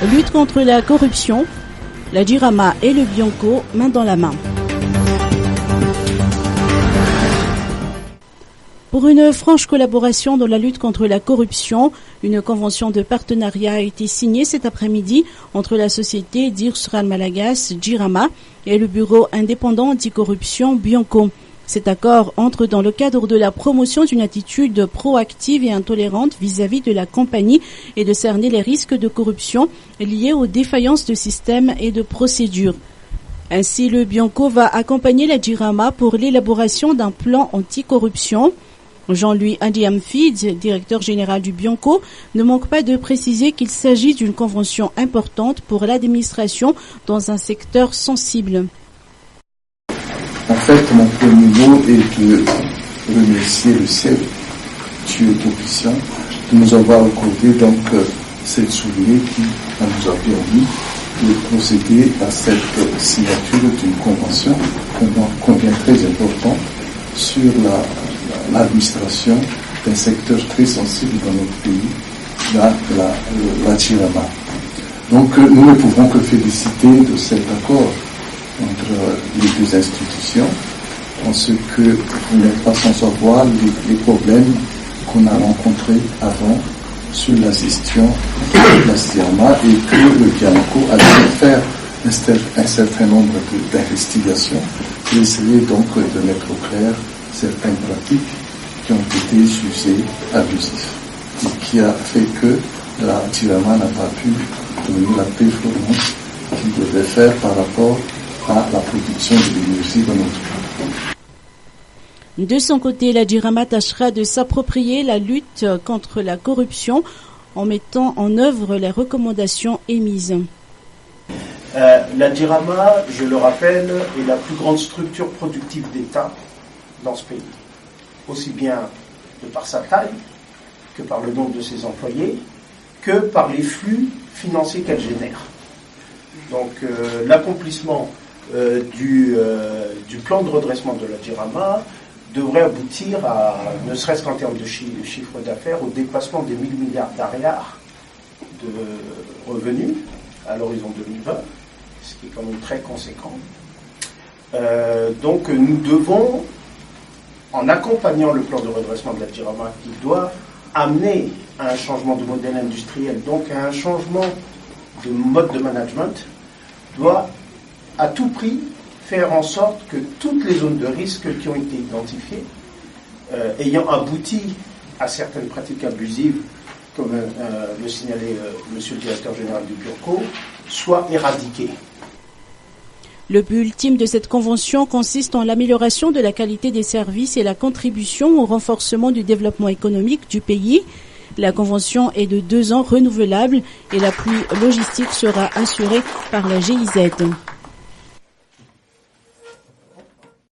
Lutte contre la corruption, la Jirama et le Bianco, main dans la main. Pour une franche collaboration dans la lutte contre la corruption, une convention de partenariat a été signée cet après-midi entre la société d'Irsran Malagas, Jirama, et le bureau indépendant anticorruption Bianco. Cet accord entre dans le cadre de la promotion d'une attitude proactive et intolérante vis-à-vis de la compagnie et de cerner les risques de corruption liés aux défaillances de systèmes et de procédures. Ainsi, le Bianco va accompagner la Jirama pour l'élaboration d'un plan anticorruption. Jean-Louis Andiamfid, directeur général du Bianco, ne manque pas de préciser qu'il s'agit d'une convention importante pour l'administration dans un secteur sensible. En fait, mon premier mot est de remercier le ciel, Dieu Tout-Puissant, de nous avoir accordé donc cette soirée qui nous a permis de procéder à cette signature d'une convention très importante sur l'administration d'un secteur très sensible dans notre pays, la Jirama. Donc nous ne pouvons que féliciter de cet accord entre les deux institutions, en ce que vous n'êtes pas sans savoir les problèmes qu'on a rencontrés avant sur la gestion de la Jirama et que le Bianco a dû faire un certain nombre d'investigations pour essayer donc de mettre au clair certaines pratiques qui ont été jugées abusives et qui a fait que la Jirama n'a pas pu donner la performance qu'il devait faire par rapport à la production de l'énergie dans notre pays. De son côté, la Jirama tâchera de s'approprier la lutte contre la corruption en mettant en œuvre les recommandations émises. La Jirama, je le rappelle, est la plus grande structure productive d'État dans ce pays, aussi bien de par sa taille que par le nombre de ses employés, que par les flux financiers qu'elle génère. Donc l'accomplissement du plan de redressement de la Jirama devrait aboutir à, ne serait-ce qu'en termes de chiffre d'affaires, au dépassement des 1000 milliards d'ariars de revenus à l'horizon 2020, ce qui est quand même très conséquent. Donc nous devons, en accompagnant le plan de redressement de la Jirama, qui doit amener à un changement de modèle industriel, donc à un changement de mode de management, doit à tout prix faire en sorte que toutes les zones de risque qui ont été identifiées, ayant abouti à certaines pratiques abusives, comme le signalait monsieur le directeur général du Bianco, soient éradiquées. Le but ultime de cette convention consiste en l'amélioration de la qualité des services et la contribution au renforcement du développement économique du pays. La convention est de 2 ans renouvelable et l'appui logistique sera assuré par la GIZ.